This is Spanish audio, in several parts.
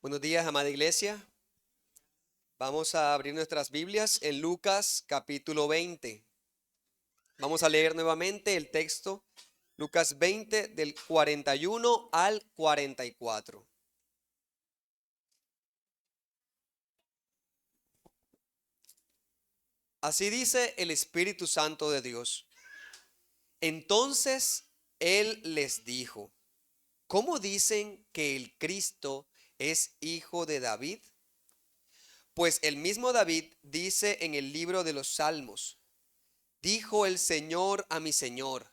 Buenos días, amada iglesia. Vamos a abrir nuestras Biblias en Lucas capítulo 20. Vamos a leer nuevamente el texto, Lucas 20 del 41 al 44. Así dice el Espíritu Santo de Dios. Entonces Él les dijo, ¿cómo dicen que el Cristo es hijo de David? Pues el mismo David dice en el libro de los Salmos, dijo el Señor a mi Señor,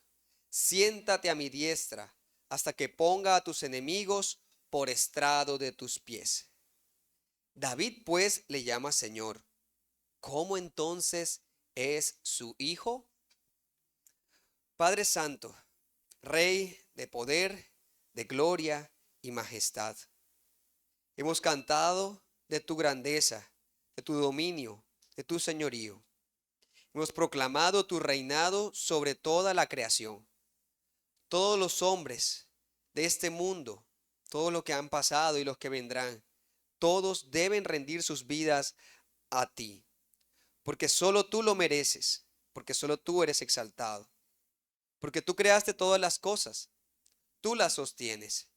siéntate a mi diestra, hasta que ponga a tus enemigos por estrado de tus pies. David pues le llama Señor. ¿Cómo entonces es su hijo? Padre Santo, Rey de poder, de gloria y majestad. Hemos cantado de tu grandeza, de tu dominio, de tu señorío. Hemos proclamado tu reinado sobre toda la creación. Todos los hombres de este mundo, todos los que han pasado y los que vendrán, todos deben rendir sus vidas a ti, porque solo tú lo mereces, porque solo tú eres exaltado, porque tú creaste todas las cosas, tú las sostienes.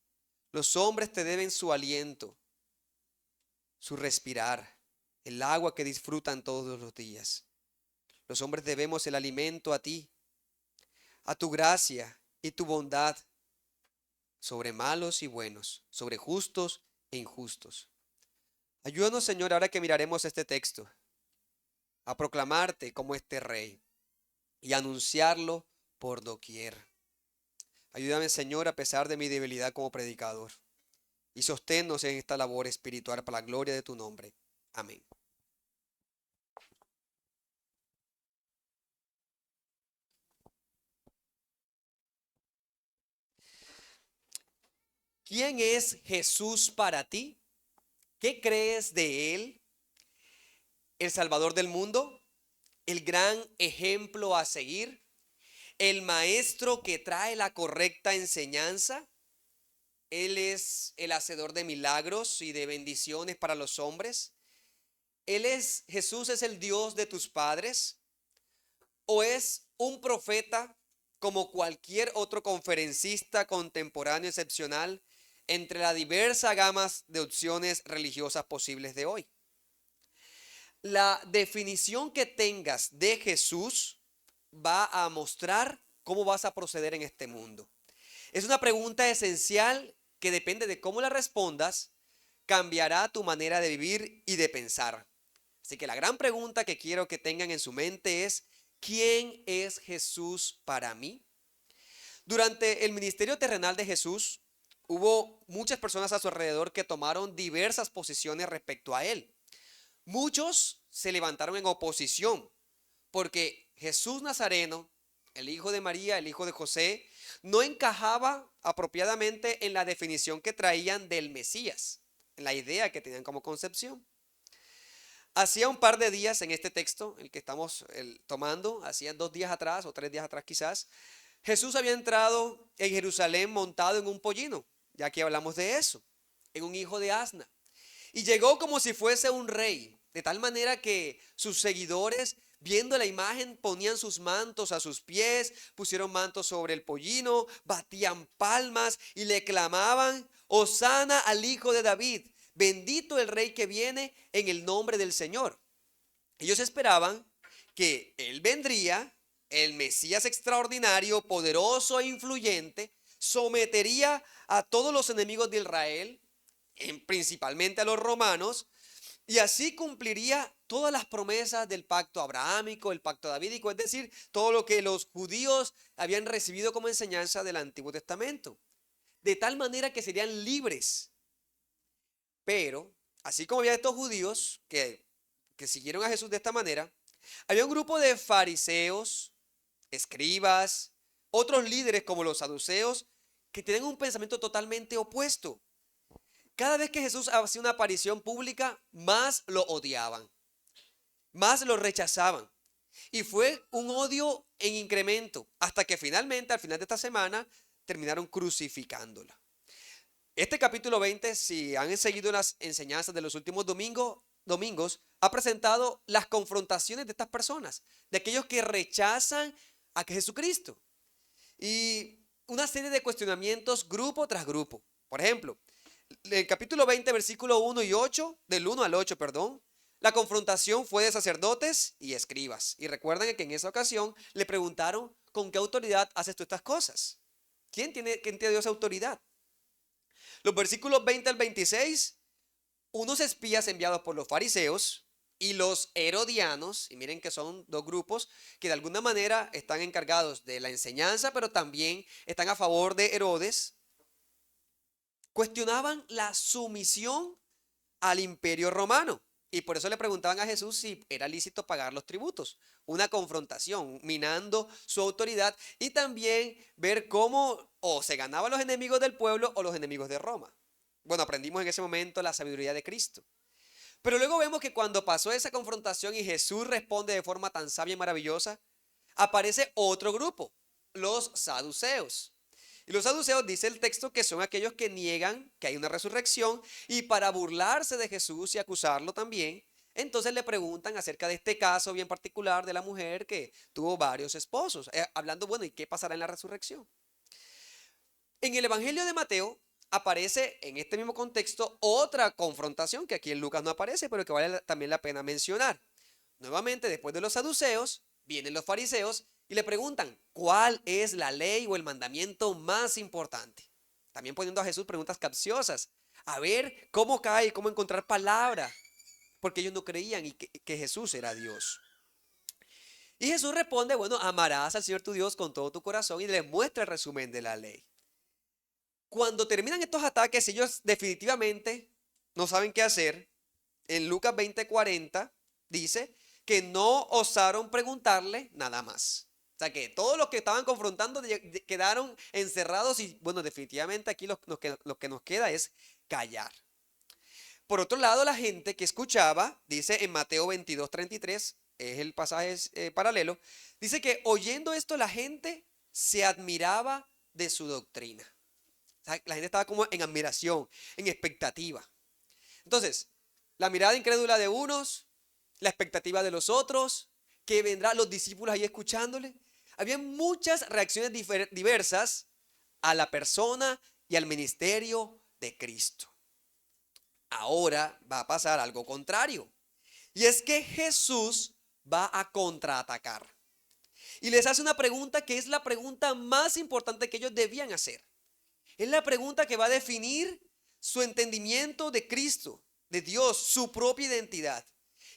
Los hombres te deben su aliento, su respirar, el agua que disfrutan todos los días. Los hombres debemos el alimento a ti, a tu gracia y tu bondad sobre malos y buenos, sobre justos e injustos. Ayúdanos, Señor, ahora que miraremos este texto, a proclamarte como este rey y anunciarlo por doquier. Ayúdame, Señor, a pesar de mi debilidad como predicador, y sosténnos en esta labor espiritual para la gloria de tu nombre. Amén. ¿Quién es Jesús para ti? ¿Qué crees de él? ¿El Salvador del mundo? ¿El gran ejemplo a seguir? ¿El maestro que trae la correcta enseñanza? Él es el hacedor de milagros y de bendiciones para los hombres. Jesús es el Dios de tus padres. ¿O es un profeta como cualquier otro conferencista contemporáneo excepcional entre la diversa gama de opciones religiosas posibles de hoy? La definición que tengas de Jesús va a mostrar cómo vas a proceder en este mundo. Es una pregunta esencial que depende de cómo la respondas, cambiará tu manera de vivir y de pensar. Así que la gran pregunta que quiero que tengan en su mente es, ¿quién es Jesús para mí? Durante el ministerio terrenal de Jesús, hubo muchas personas a su alrededor que tomaron diversas posiciones respecto a él. Muchos se levantaron en oposición porque Jesús Nazareno, el hijo de María, el hijo de José, no encajaba apropiadamente en la definición que traían del Mesías, en la idea que tenían como concepción. Hacía un par de días en este texto, el que estamos tomando, hacía 2 días atrás o 3 días atrás quizás, Jesús había entrado en Jerusalén montado en un pollino, ya que hablamos de eso, en un hijo de asna. Y llegó como si fuese un rey, de tal manera que sus seguidores, viendo la imagen, ponían sus mantos a sus pies, pusieron mantos sobre el pollino, batían palmas y le clamaban, Hosana al hijo de David, bendito el rey que viene en el nombre del Señor. Ellos esperaban que él vendría, el Mesías extraordinario, poderoso e influyente, sometería a todos los enemigos de Israel, principalmente a los romanos, y así cumpliría todas las promesas del pacto abrahámico, el pacto davídico, es decir, todo lo que los judíos habían recibido como enseñanza del Antiguo Testamento, de tal manera que serían libres. Pero, así como había estos judíos que siguieron a Jesús de esta manera, había un grupo de fariseos, escribas, otros líderes como los saduceos, que tienen un pensamiento totalmente opuesto. Cada vez que Jesús hacía una aparición pública, más lo odiaban, más lo rechazaban. Y fue un odio en incremento, hasta que finalmente, al final de esta semana, terminaron crucificándola. Este capítulo 20, si han seguido las enseñanzas de los últimos domingos, ha presentado las confrontaciones de estas personas, de aquellos que rechazan a Jesucristo. Y una serie de cuestionamientos grupo tras grupo. Por ejemplo, el capítulo 20, versículo 1 y 8, del 1 al 8, perdón, la confrontación fue de sacerdotes y escribas. Y recuerden que en esa ocasión le preguntaron, ¿con qué autoridad haces tú estas cosas? ¿Quién te dio esa autoridad? Los versículos 20 al 26, unos espías enviados por los fariseos y los herodianos, y miren que son dos grupos que de alguna manera están encargados de la enseñanza, pero también están a favor de Herodes, cuestionaban la sumisión al imperio romano. Y por eso le preguntaban a Jesús si era lícito pagar los tributos. Una confrontación, minando su autoridad y también ver cómo o se ganaban los enemigos del pueblo o los enemigos de Roma. Bueno, aprendimos en ese momento la sabiduría de Cristo. Pero luego vemos que cuando pasó esa confrontación y Jesús responde de forma tan sabia y maravillosa, aparece otro grupo, los saduceos. Y los saduceos, dice el texto, que son aquellos que niegan que hay una resurrección y para burlarse de Jesús y acusarlo también, entonces le preguntan acerca de este caso bien particular de la mujer que tuvo varios esposos, hablando, bueno, ¿y qué pasará en la resurrección? En el Evangelio de Mateo aparece en este mismo contexto otra confrontación que aquí en Lucas no aparece, pero que vale también la pena mencionar. Nuevamente, después de los saduceos, vienen los fariseos y le preguntan, ¿cuál es la ley o el mandamiento más importante? También poniendo a Jesús preguntas capciosas. A ver cómo cae, cómo encontrar palabra. Porque ellos no creían que Jesús era Dios. Y Jesús responde, bueno, amarás al Señor tu Dios con todo tu corazón y le muestra el resumen de la ley. Cuando terminan estos ataques, ellos definitivamente no saben qué hacer. En Lucas 20:40 dice que no osaron preguntarle nada más. O sea que todos los que estaban confrontando quedaron encerrados y bueno, definitivamente aquí lo que nos queda es callar. Por otro lado, la gente que escuchaba, dice en Mateo 22:33, es el pasaje paralelo, dice que oyendo esto la gente se admiraba de su doctrina. O sea, la gente estaba como en admiración, en expectativa. Entonces, la mirada incrédula de unos, la expectativa de los otros, que vendrán los discípulos ahí escuchándole. Había muchas reacciones diversas a la persona y al ministerio de Cristo. Ahora va a pasar algo contrario. Y es que Jesús va a contraatacar. Y les hace una pregunta que es la pregunta más importante que ellos debían hacer. Es la pregunta que va a definir su entendimiento de Cristo, de Dios, su propia identidad.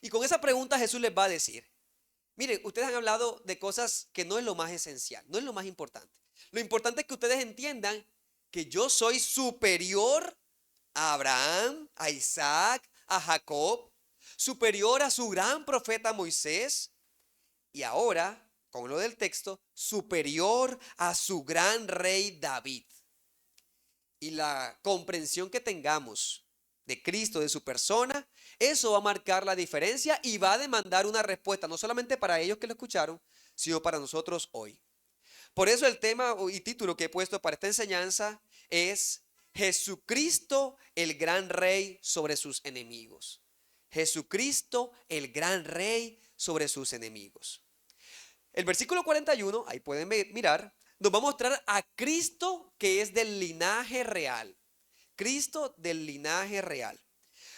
Y con esa pregunta Jesús les va a decir, miren, ustedes han hablado de cosas que no es lo más esencial, no es lo más importante. Lo importante es que ustedes entiendan que yo soy superior a Abraham, a Isaac, a Jacob, superior a su gran profeta Moisés y ahora, con lo del texto, superior a su gran rey David. Y la comprensión que tengamos de Cristo, de su persona, eso va a marcar la diferencia y va a demandar una respuesta, no solamente para ellos que lo escucharon, sino para nosotros hoy. Por eso el tema y título que he puesto para esta enseñanza es Jesucristo, el gran rey sobre sus enemigos. Jesucristo, el gran rey sobre sus enemigos. El versículo 41, ahí pueden mirar, nos va a mostrar a Cristo que es del linaje real. Cristo del linaje real.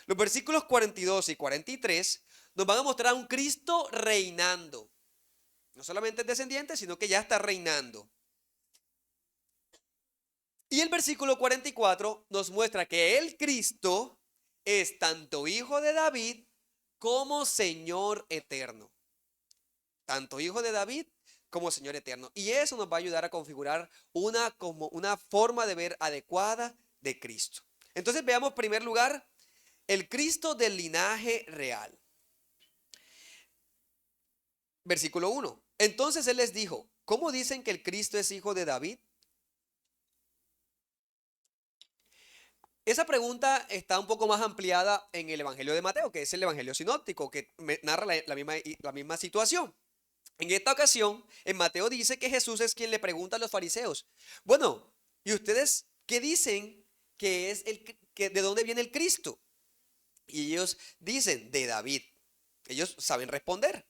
Los versículos 42 y 43 nos van a mostrar a un Cristo reinando. No solamente es descendiente, sino que ya está reinando. Y el versículo 44 nos muestra que el Cristo es tanto hijo de David como Señor eterno. Tanto hijo de David como Señor eterno. Y eso nos va a ayudar a configurar una forma de ver adecuada de Cristo. Entonces veamos en primer lugar el Cristo del linaje real. Versículo 1. Entonces él les dijo, ¿cómo dicen que el Cristo es hijo de David? Esa pregunta está un poco más ampliada en el Evangelio de Mateo, que es el Evangelio sinóptico, que narra la misma situación. En esta ocasión, en Mateo dice que Jesús es quien le pregunta a los fariseos, bueno, ¿y ustedes qué dicen que es de dónde viene el Cristo. Y ellos dicen, de David. Ellos saben responder.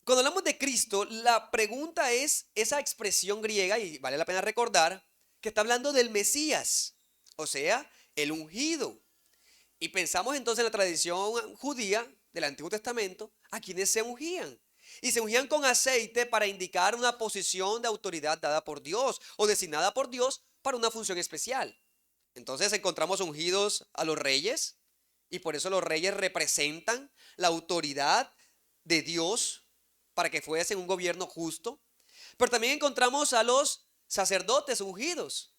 Cuando hablamos de Cristo, la pregunta es esa expresión griega, y vale la pena recordar, que está hablando del Mesías, o sea, el ungido. Y pensamos entonces en la tradición judía del Antiguo Testamento, a quienes se ungían. Y se ungían con aceite para indicar una posición de autoridad dada por Dios o designada por Dios para una función especial. Entonces encontramos ungidos a los reyes, y por eso los reyes representan la autoridad de Dios para que fuesen un gobierno justo. Pero también encontramos a los sacerdotes ungidos.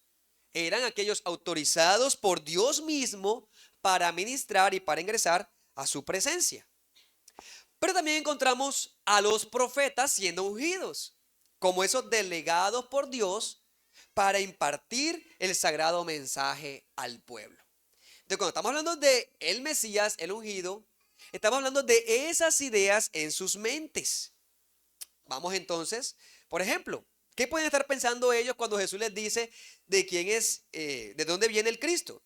Eran aquellos autorizados por Dios mismo para ministrar y para ingresar a su presencia. Pero también encontramos a los profetas siendo ungidos, como esos delegados por Dios para impartir el sagrado mensaje al pueblo. Entonces, cuando estamos hablando de el Mesías, el ungido, estamos hablando de esas ideas en sus mentes. Vamos entonces, por ejemplo, ¿qué pueden estar pensando ellos cuando Jesús les dice de quién es, de dónde viene el Cristo?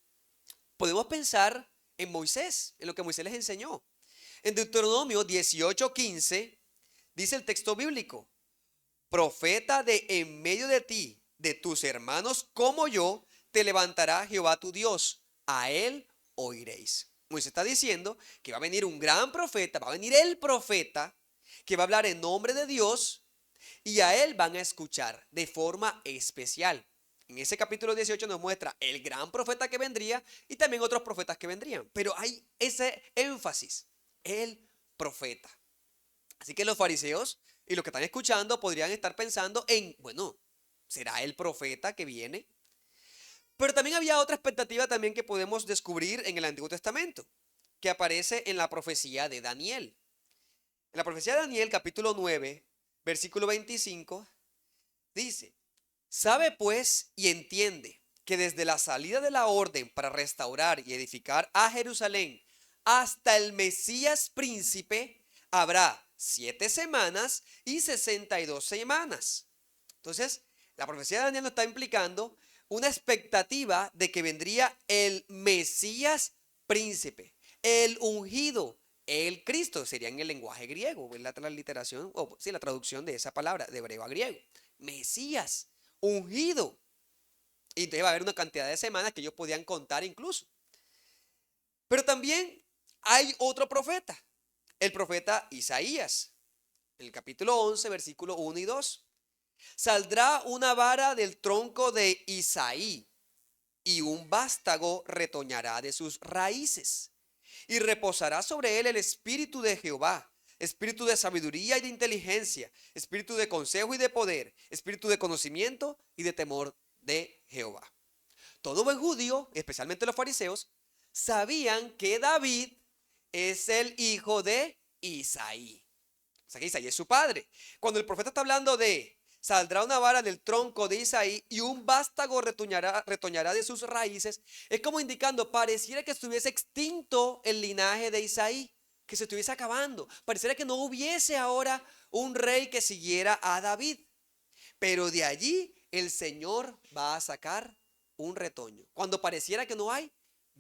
Podemos pensar en Moisés, en lo que Moisés les enseñó. En Deuteronomio 18:15 dice el texto bíblico: profeta de en medio de ti, de tus hermanos como yo, te levantará Jehová tu Dios, a él oiréis. Moisés está diciendo que va a venir un gran profeta, va a venir el profeta que va a hablar en nombre de Dios, y a él van a escuchar de forma especial. En ese capítulo 18 nos muestra el gran profeta que vendría y también otros profetas que vendrían. Pero hay ese énfasis, el profeta. Así que los fariseos y los que están escuchando podrían estar pensando en, bueno, ¿será el profeta que viene? Pero también había otra expectativa también que podemos descubrir en el Antiguo Testamento, que aparece en la profecía de Daniel. En la profecía de Daniel, capítulo 9, versículo 25, dice: sabe pues y entiende que desde la salida de la orden para restaurar y edificar a Jerusalén hasta el Mesías príncipe habrá 7 semanas y 62 semanas. Entonces, la profecía de Daniel nos está implicando una expectativa de que vendría el Mesías príncipe, el ungido, el Cristo. Sería en el lenguaje griego, la transliteración, o sí, la traducción de esa palabra de hebreo a griego. Mesías, ungido. Y entonces va a haber una cantidad de semanas que ellos podían contar incluso. Pero también hay otro profeta, el profeta Isaías. En el capítulo 11, versículo 1 y 2. Saldrá una vara del tronco de Isaí, y un vástago retoñará de sus raíces. Y reposará sobre él el espíritu de Jehová, espíritu de sabiduría y de inteligencia, espíritu de consejo y de poder, espíritu de conocimiento y de temor de Jehová. Todo buen judío, especialmente los fariseos, sabían que David es el hijo de Isaí. O sea que Isaí es su padre. Cuando el profeta está hablando de saldrá una vara del tronco de Isaí y un vástago retoñará de sus raíces, es como indicando, pareciera que estuviese extinto el linaje de Isaí, que se estuviese acabando. Pareciera que no hubiese ahora un rey que siguiera a David. Pero de allí el Señor va a sacar un retoño. Cuando pareciera que no hay,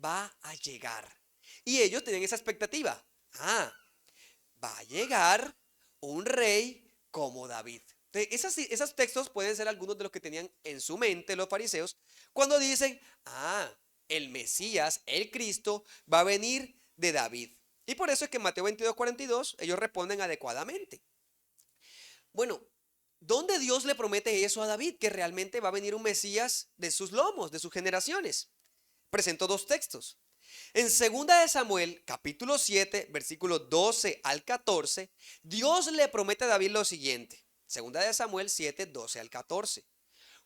va a llegar. Y ellos tenían esa expectativa. Va a llegar un rey como David. Esos textos pueden ser algunos de los que tenían en su mente los fariseos cuando dicen, el Mesías, el Cristo, va a venir de David. Y por eso es que en Mateo 22:42 ellos responden adecuadamente. Bueno, ¿dónde Dios le promete eso a David? Que realmente va a venir un Mesías de sus lomos, de sus generaciones. Presento 2 textos. En 2 de Samuel, capítulo 7, versículos 12 al 14, Dios le promete a David lo siguiente. 2 de Samuel 7, 12 al 14.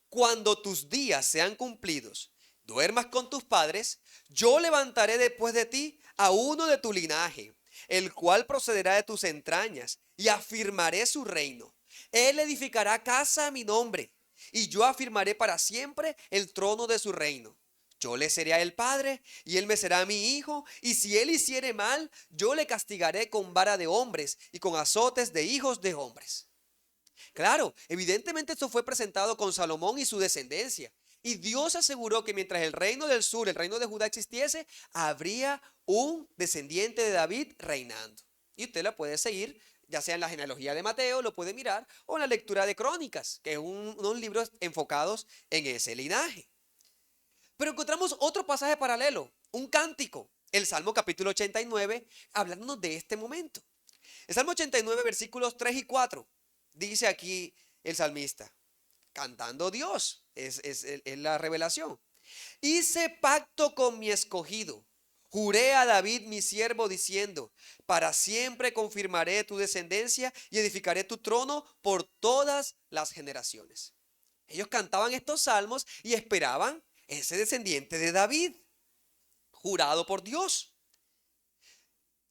Cuando tus días sean cumplidos, duermas con tus padres, yo levantaré después de ti a uno de tu linaje, el cual procederá de tus entrañas, y afirmaré su reino. Él edificará casa a mi nombre, y yo afirmaré para siempre el trono de su reino. Yo le seré a él padre, y él me será mi hijo, y si él hiciere mal, yo le castigaré con vara de hombres y con azotes de hijos de hombres. Claro, evidentemente esto fue presentado con Salomón y su descendencia. Y Dios aseguró que mientras el reino del sur, el reino de Judá existiese, habría un descendiente de David reinando. Y usted la puede seguir, ya sea en la genealogía de Mateo, lo puede mirar, o en la lectura de Crónicas, que es unos libros enfocados en ese linaje. Pero encontramos otro pasaje paralelo, un cántico, el Salmo capítulo 89, hablándonos de este momento. El Salmo 89, versículos 3 y 4, dice aquí el salmista, cantando Dios, es la revelación. Hice pacto con mi escogido, juré a David mi siervo diciendo, para siempre confirmaré tu descendencia y edificaré tu trono por todas las generaciones. Ellos cantaban estos salmos y esperaban ese descendiente de David, jurado por Dios.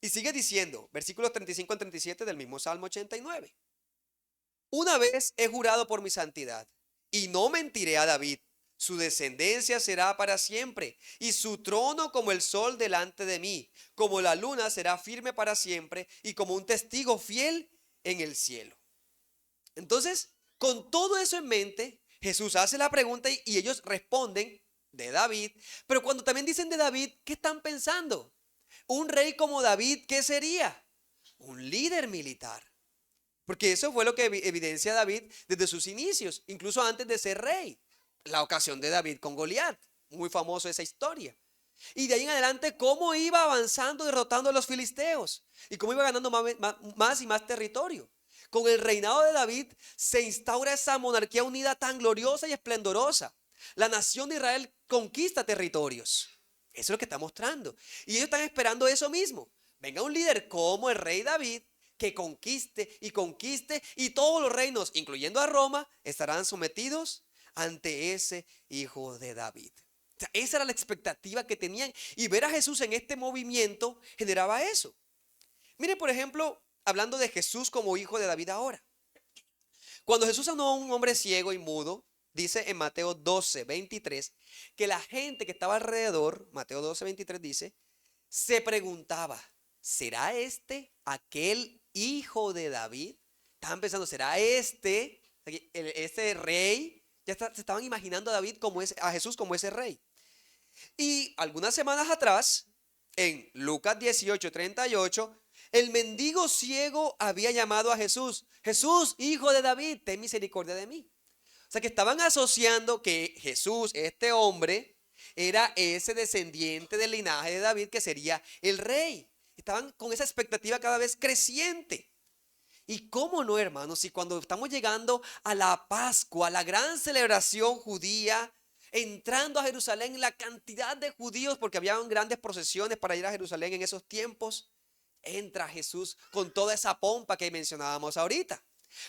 Y sigue diciendo, versículos 35 al 37 del mismo Salmo 89. Una vez he jurado por mi santidad, y no mentiré a David. Su descendencia será para siempre, y su trono como el sol delante de mí, como la luna será firme para siempre, y como un testigo fiel en el cielo. Entonces, con todo eso en mente, Jesús hace la pregunta y ellos responden de David. Pero cuando también dicen de David, ¿qué están pensando? Un rey como David, ¿qué sería? Un líder militar. Porque eso fue lo que evidencia David desde sus inicios, incluso antes de ser rey. La ocasión de David con Goliat, muy famoso esa historia. Y de ahí en adelante, cómo iba avanzando, derrotando a los filisteos. Y cómo iba ganando más y más territorio. Con el reinado de David se instaura esa monarquía unida tan gloriosa y esplendorosa. La nación de Israel conquista territorios. Eso es lo que está mostrando. Y ellos están esperando eso mismo. Venga un líder como el rey David que conquiste y todos los reinos, incluyendo a Roma, estarán sometidos ante ese hijo de David. O sea, esa era la expectativa que tenían y ver a Jesús en este movimiento generaba eso. Mire, por ejemplo, hablando de Jesús como hijo de David ahora. Cuando Jesús sanó a un hombre ciego y mudo, dice en Mateo 12, 23, que la gente que estaba alrededor, Mateo 12, 23 dice, se preguntaba, ¿será este aquel hijo de David? Estaban pensando, ¿será este rey? Se estaban imaginando a David como a Jesús como ese rey. Y algunas semanas atrás, en Lucas 18, 38, el mendigo ciego había llamado a Jesús, Jesús, hijo de David, ten misericordia de mí. O sea que estaban asociando que Jesús, este hombre, era ese descendiente del linaje de David que sería el rey. Estaban con esa expectativa cada vez creciente. Y cómo no, hermanos, si cuando estamos llegando a la Pascua, a la gran celebración judía, entrando a Jerusalén, la cantidad de judíos, porque habían grandes procesiones para ir a Jerusalén en esos tiempos, entra Jesús con toda esa pompa que mencionábamos ahorita,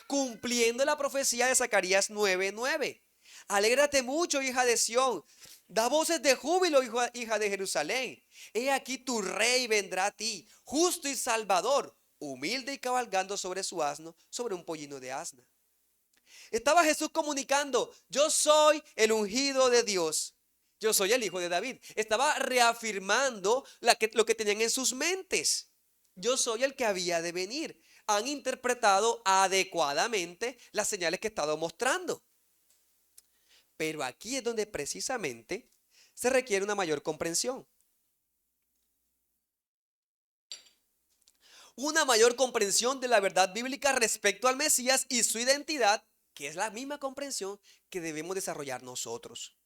cumpliendo la profecía de Zacarías 9:9. Alégrate mucho, hija de Sión, da voces de júbilo, hija de Jerusalén. He aquí tu rey vendrá a ti, justo y salvador, humilde y cabalgando sobre su asno, sobre un pollino de asna. Estaba Jesús comunicando, yo soy el ungido de Dios, yo soy el hijo de David. Estaba reafirmando lo que tenían en sus mentes. Yo soy el que había de venir. Han interpretado adecuadamente las señales que he estado mostrando. Pero aquí es donde precisamente se requiere una mayor comprensión. Una mayor comprensión de la verdad bíblica respecto al Mesías y su identidad, que es la misma comprensión que debemos desarrollar nosotros.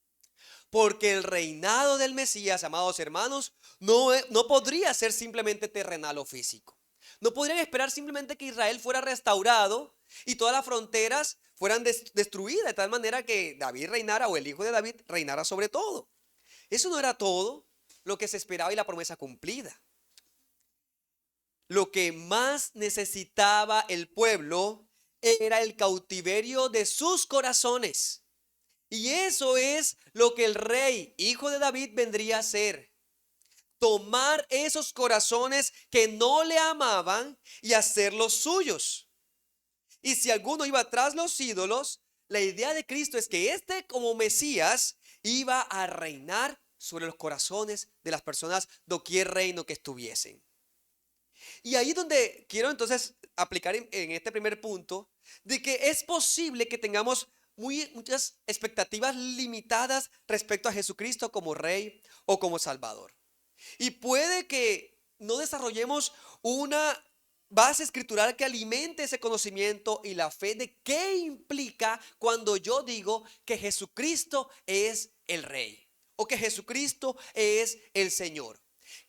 Porque el reinado del Mesías, amados hermanos, no podría ser simplemente terrenal o físico. No podrían esperar simplemente que Israel fuera restaurado y todas las fronteras fueran destruidas de tal manera que David reinara o el hijo de David reinara sobre todo. Eso no era todo lo que se esperaba y la promesa cumplida. Lo que más necesitaba el pueblo era el cautiverio de sus corazones. Y eso es lo que el rey, hijo de David, vendría a hacer. Tomar esos corazones que no le amaban y hacerlos suyos. Y si alguno iba tras los ídolos, la idea de Cristo es que este como Mesías iba a reinar sobre los corazones de las personas doquier reino que estuviesen. Y ahí es donde quiero entonces aplicar en este primer punto de que es posible que tengamos muchas expectativas limitadas respecto a Jesucristo como Rey o como Salvador. Y puede que no desarrollemos una base escritural que alimente ese conocimiento y la fe de qué implica cuando yo digo que Jesucristo es el Rey o que Jesucristo es el Señor.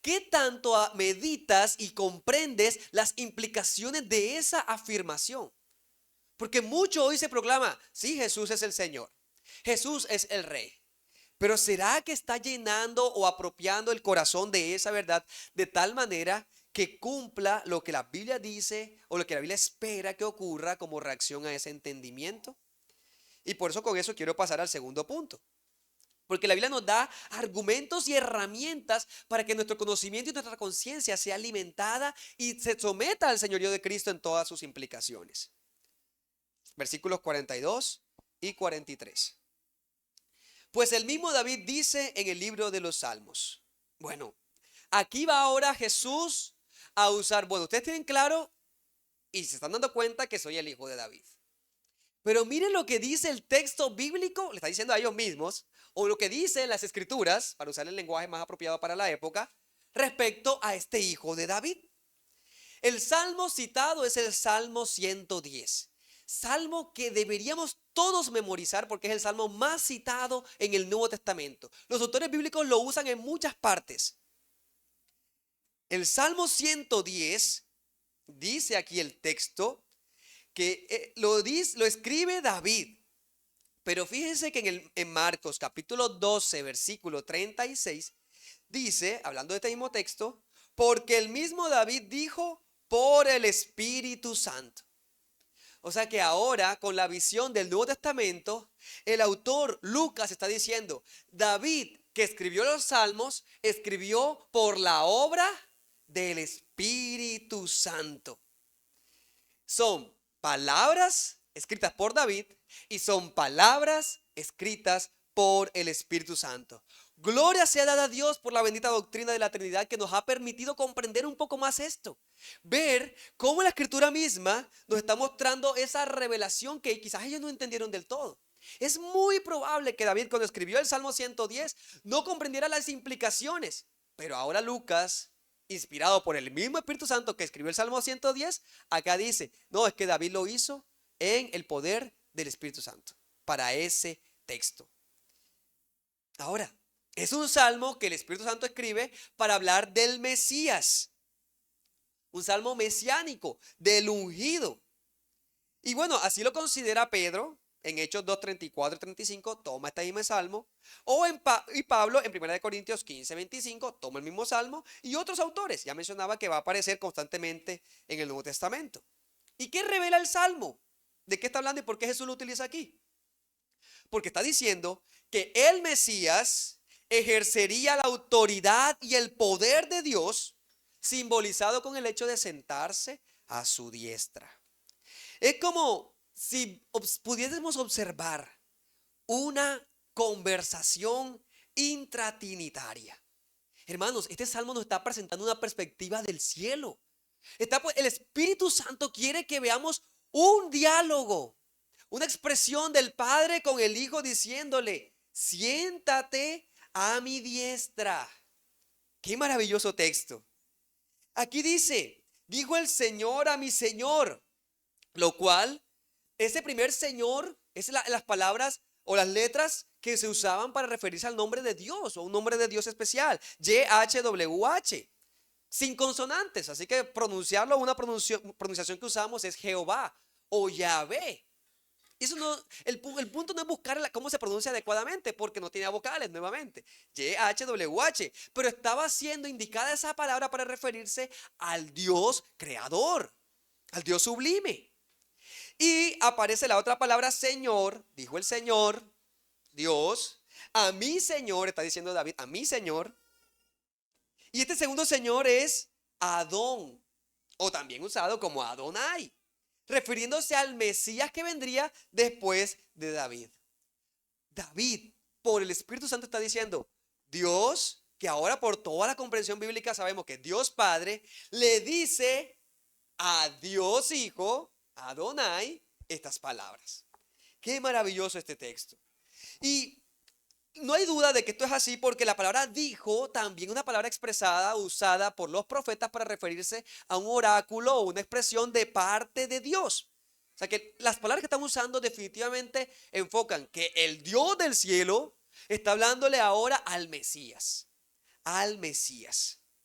¿Qué tanto meditas y comprendes las implicaciones de esa afirmación? Porque mucho hoy se proclama, sí, Jesús es el Señor, Jesús es el Rey. Pero ¿será que está llenando o apropiando el corazón de esa verdad de tal manera que cumpla lo que la Biblia dice o lo que la Biblia espera que ocurra como reacción a ese entendimiento? Y por eso con eso quiero pasar al segundo punto. Porque la Biblia nos da argumentos y herramientas para que nuestro conocimiento y nuestra conciencia sea alimentada y se someta al señorío de Cristo en todas sus implicaciones. Versículos 42 y 43. Pues el mismo David dice en el libro de los Salmos. Bueno, aquí va ahora Jesús a usar, bueno, ustedes tienen claro y se están dando cuenta que soy el hijo de David. Pero miren lo que dice el texto bíblico, le está diciendo a ellos mismos, o lo que dice las escrituras, para usar el lenguaje más apropiado para la época, respecto a este hijo de David. El salmo citado es el Salmo 110. Salmo que deberíamos todos memorizar porque es el salmo más citado en el Nuevo Testamento. Los autores bíblicos lo usan en muchas partes. El Salmo 110 dice aquí el texto que lo escribe David. Pero fíjense que en Marcos capítulo 12 versículo 36 dice, hablando de este mismo texto, porque el mismo David dijo por el Espíritu Santo. O sea que ahora con la visión del Nuevo Testamento, el autor Lucas está diciendo, David que escribió los salmos, escribió por la obra del Espíritu Santo. Son palabras escritas por David y son palabras escritas por el Espíritu Santo. Gloria sea dada a Dios por la bendita doctrina de la Trinidad que nos ha permitido comprender un poco más esto. Ver cómo la Escritura misma nos está mostrando esa revelación que quizás ellos no entendieron del todo. Es muy probable que David cuando escribió el Salmo 110 no comprendiera las implicaciones. Pero ahora Lucas, inspirado por el mismo Espíritu Santo que escribió el Salmo 110, acá dice, no, es que David lo hizo en el poder del Espíritu Santo para ese texto. Ahora, es un salmo que el Espíritu Santo escribe para hablar del Mesías. Un salmo mesiánico, del ungido. Y bueno, así lo considera Pedro en Hechos 2, 34 y 35, toma este mismo salmo. Y Pablo en 1 Corintios 15, 25, toma el mismo salmo. Y otros autores, ya mencionaba que va a aparecer constantemente en el Nuevo Testamento. ¿Y qué revela el salmo? ¿De qué está hablando y por qué Jesús lo utiliza aquí? Porque está diciendo que el Mesías ejercería la autoridad y el poder de Dios, simbolizado con el hecho de sentarse a su diestra. Es como si pudiésemos observar una conversación intratrinitaria. Hermanos, este salmo nos está presentando una perspectiva del cielo. El Espíritu Santo quiere que veamos un diálogo, una expresión del Padre con el Hijo diciéndole, siéntate a mi diestra. Qué maravilloso texto. Aquí dice, dijo el Señor a mi Señor, lo cual, ese primer Señor, es las palabras o las letras que se usaban para referirse al nombre de Dios o un nombre de Dios especial, YHWH, sin consonantes, así que pronunciarlo, una pronunciación que usamos es Jehová o Yahvé. Eso no, el punto no es buscar cómo se pronuncia adecuadamente, porque no tenía vocales nuevamente. YHWH. Pero estaba siendo indicada esa palabra para referirse al Dios creador, al Dios sublime. Y aparece la otra palabra Señor, dijo el Señor, Dios, a mi Señor, está diciendo David, a mi Señor. Y este segundo Señor es Adón, o también usado como Adonai, refiriéndose al Mesías que vendría después de David. David, por el Espíritu Santo, está diciendo, Dios, que ahora por toda la comprensión bíblica sabemos que Dios Padre, le dice a Dios Hijo, Adonai, estas palabras. Qué maravilloso este texto. Y no hay duda de que esto es así porque la palabra dijo también es una palabra expresada, usada por los profetas para referirse a un oráculo o una expresión de parte de Dios. O sea que las palabras que estamos usando definitivamente enfocan que el Dios del cielo está hablándole ahora al Mesías,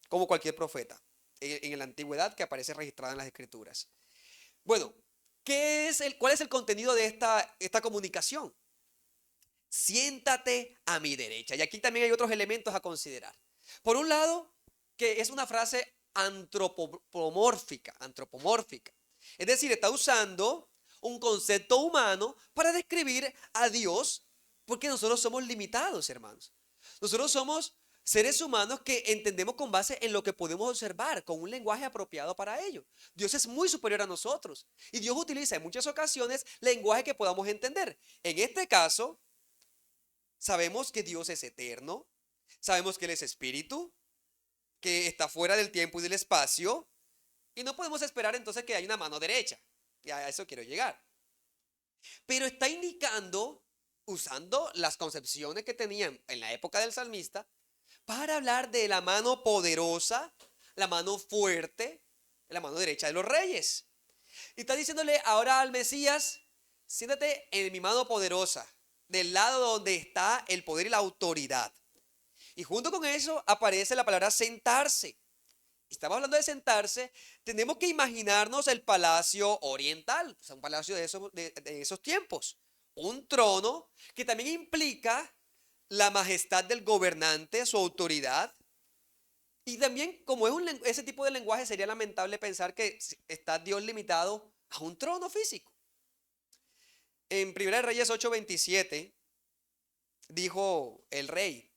como cualquier profeta en la antigüedad que aparece registrada en las Escrituras. Bueno, ¿cuál es el contenido de esta comunicación? Siéntate a mi derecha. Y aquí también hay otros elementos a considerar. Por un lado, que es una frase antropomórfica. Es decir, está usando un concepto humano para describir a Dios, porque nosotros somos limitados, hermanos. Nosotros somos seres humanos que entendemos con base en lo que podemos observar, con un lenguaje apropiado para ello. Dios es muy superior a nosotros y Dios utiliza en muchas ocasiones lenguaje que podamos entender. En este caso, sabemos que Dios es eterno, sabemos que Él es espíritu, que está fuera del tiempo y del espacio, y no podemos esperar entonces que haya una mano derecha. Y a eso quiero llegar. Pero está indicando, usando las concepciones que tenían en la época del salmista, para hablar de la mano poderosa, la mano fuerte, la mano derecha de los reyes. Y está diciéndole ahora al Mesías, siéntate en mi mano poderosa, del lado donde está el poder y la autoridad. Y junto con eso aparece la palabra sentarse. Estamos hablando de sentarse, tenemos que imaginarnos el palacio oriental, o sea, un palacio de esos tiempos. Un trono que también implica la majestad del gobernante, su autoridad. Y también, como es ese tipo de lenguaje, sería lamentable pensar que está Dios limitado a un trono físico. En 1 Reyes 8:27 dijo el rey,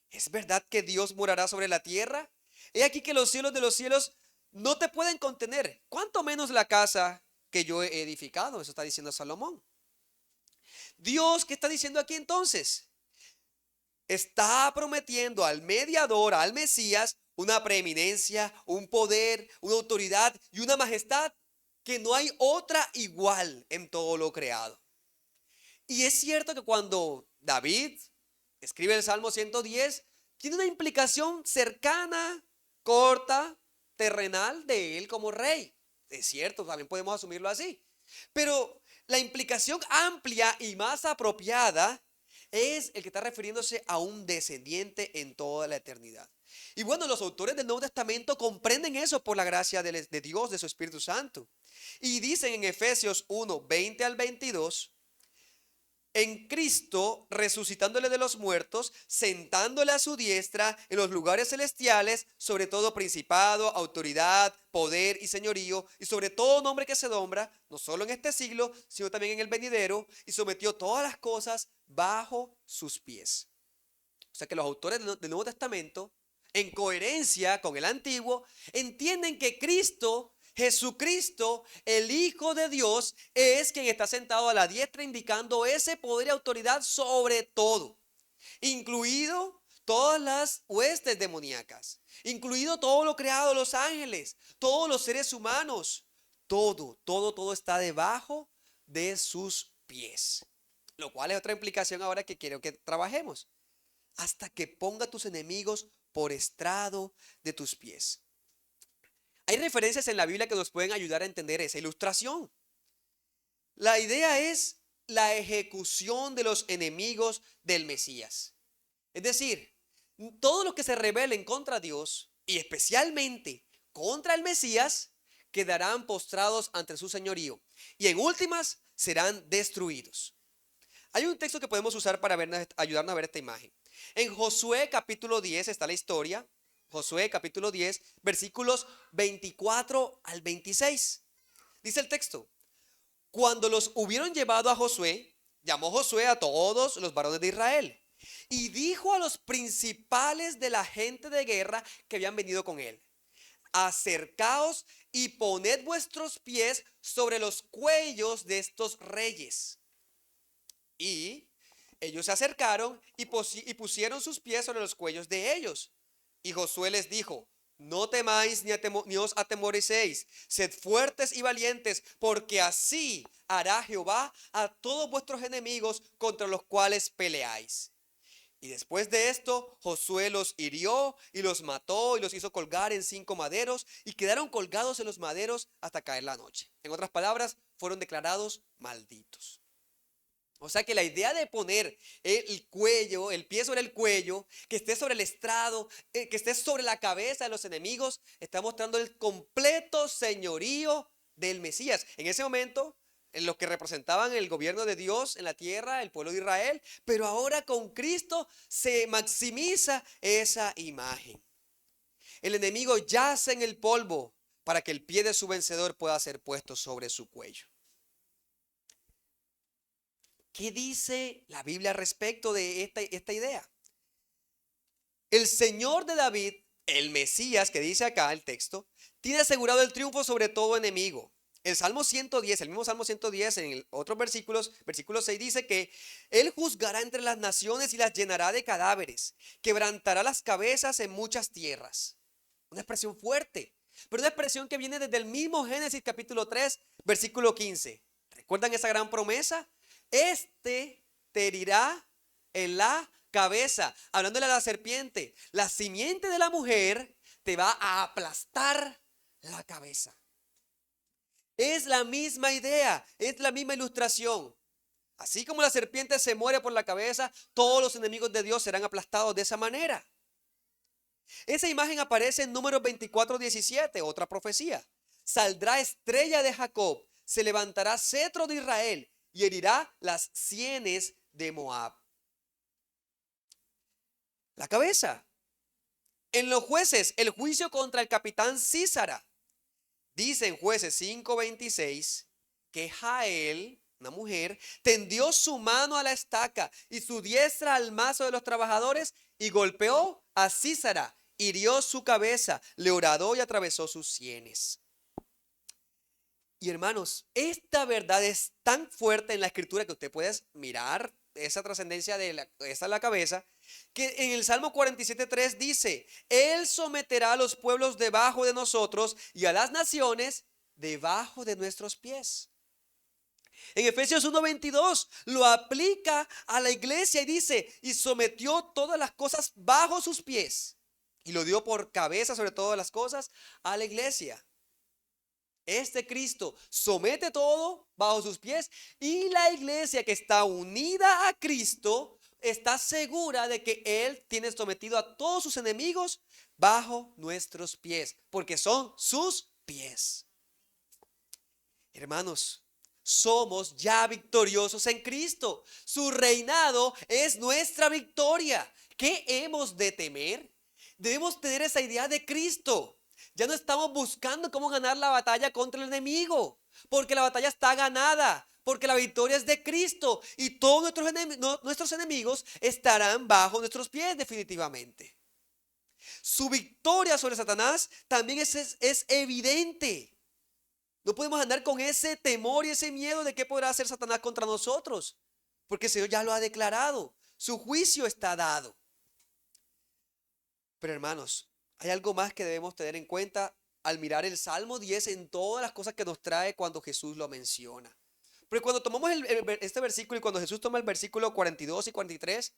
¿es verdad que Dios morará sobre la tierra? He aquí que los cielos de los cielos no te pueden contener, cuanto menos la casa que yo he edificado. Eso está diciendo Salomón. Dios, ¿qué está diciendo aquí entonces? Está prometiendo al mediador, al Mesías, una preeminencia, un poder, una autoridad y una majestad que no hay otra igual en todo lo creado. Y es cierto que cuando David escribe el Salmo 110, tiene una implicación cercana, corta, terrenal de él como rey. Es cierto, también podemos asumirlo así. Pero la implicación amplia y más apropiada es el que está refiriéndose a un descendiente en toda la eternidad. Y bueno, los autores del Nuevo Testamento comprenden eso por la gracia de Dios, de su Espíritu Santo. Y dicen en Efesios 1:20 al 22, en Cristo, resucitándole de los muertos, sentándole a su diestra en los lugares celestiales, sobre todo principado, autoridad, poder y señorío, y sobre todo nombre que se nombra, no solo en este siglo, sino también en el venidero, y sometió todas las cosas bajo sus pies. O sea que los autores del Nuevo Testamento, en coherencia con el Antiguo, entienden que Cristo, Jesucristo, el Hijo de Dios, es quien está sentado a la diestra indicando ese poder y autoridad sobre todo, incluido todas las huestes demoníacas, incluido todo lo creado, los ángeles, todos los seres humanos, todo está debajo de sus pies. Lo cual es otra implicación ahora que quiero que trabajemos. Hasta que ponga a tus enemigos por estrado de tus pies. Hay referencias en la Biblia que nos pueden ayudar a entender esa ilustración. La idea es la ejecución de los enemigos del Mesías. Es decir, todos los que se rebelen contra Dios y especialmente contra el Mesías quedarán postrados ante su señorío y en últimas serán destruidos. Hay un texto que podemos usar para ayudarnos a ver esta imagen. En Josué capítulo 10 está la historia. Josué capítulo 10, versículos 24 al 26. Dice el texto: cuando los hubieron llevado a Josué, llamó Josué a todos los varones de Israel y dijo a los principales de la gente de guerra que habían venido con él: acercaos y poned vuestros pies sobre los cuellos de estos reyes. Y ellos se acercaron y pusieron sus pies sobre los cuellos de ellos. Y Josué les dijo: No temáis ni os atemoricéis. Sed fuertes y valientes, porque así hará Jehová a todos vuestros enemigos contra los cuales peleáis. Y después de esto, Josué los hirió y los mató y los hizo colgar en 5 maderos y quedaron colgados en los maderos hasta caer la noche. En otras palabras, fueron declarados malditos. O sea que la idea de poner el cuello, el pie sobre el cuello, que esté sobre el estrado, que esté sobre la cabeza de los enemigos, está mostrando el completo señorío del Mesías. En ese momento, en los que representaban el gobierno de Dios en la tierra, el pueblo de Israel, pero ahora con Cristo se maximiza esa imagen. El enemigo yace en el polvo para que el pie de su vencedor pueda ser puesto sobre su cuello. ¿Qué dice la Biblia respecto de esta idea? El Señor de David, el Mesías que dice acá el texto, tiene asegurado el triunfo sobre todo enemigo. El Salmo 110, el mismo Salmo 110 en otros versículos, versículo 6 dice que Él juzgará entre las naciones y las llenará de cadáveres, quebrantará las cabezas en muchas tierras. Una expresión fuerte, pero una expresión que viene desde el mismo Génesis capítulo 3, versículo 15. ¿Recuerdan esa gran promesa? Este te herirá en la cabeza, hablándole a la serpiente. La simiente de la mujer te va a aplastar la cabeza. Es la misma idea, es la misma ilustración. Así como la serpiente se muere por la cabeza, todos los enemigos de Dios serán aplastados de esa manera. Esa imagen aparece en Números 24:17, otra profecía. Saldrá estrella de Jacob, se levantará cetro de Israel y herirá las sienes de Moab. La cabeza. En los Jueces, el juicio contra el capitán Sísara. Dice en Jueces 5:26 que Jael, una mujer, tendió su mano a la estaca y su diestra al mazo de los trabajadores y golpeó a Sísara, hirió su cabeza, le horadó y atravesó sus sienes. Y hermanos, esta verdad es tan fuerte en la escritura que usted puede mirar esa trascendencia de la cabeza, que en el Salmo 47:3 dice: Él someterá a los pueblos debajo de nosotros y a las naciones debajo de nuestros pies. En Efesios 1:22 lo aplica a la iglesia y dice: y sometió todas las cosas bajo sus pies y lo dio por cabeza sobre todas las cosas a la iglesia. Este Cristo somete todo bajo sus pies y la iglesia que está unida a Cristo está segura de que Él tiene sometido a todos sus enemigos bajo nuestros pies, porque son sus pies. Hermanos, somos ya victoriosos en Cristo. Su reinado es nuestra victoria. ¿Qué hemos de temer? Debemos tener esa idea de Cristo. Ya no estamos buscando cómo ganar la batalla contra el enemigo, porque la batalla está ganada, porque la victoria es de Cristo y todos nuestros enemigos estarán bajo nuestros pies definitivamente. Su victoria sobre Satanás también es evidente. No podemos andar con ese temor y ese miedo de qué podrá hacer Satanás contra nosotros, porque el Señor ya lo ha declarado. Su juicio está dado. Pero hermanos, hay algo más que debemos tener en cuenta al mirar el Salmo 10 en todas las cosas que nos trae cuando Jesús lo menciona. Porque cuando tomamos este versículo y cuando Jesús toma el versículo 42 y 43,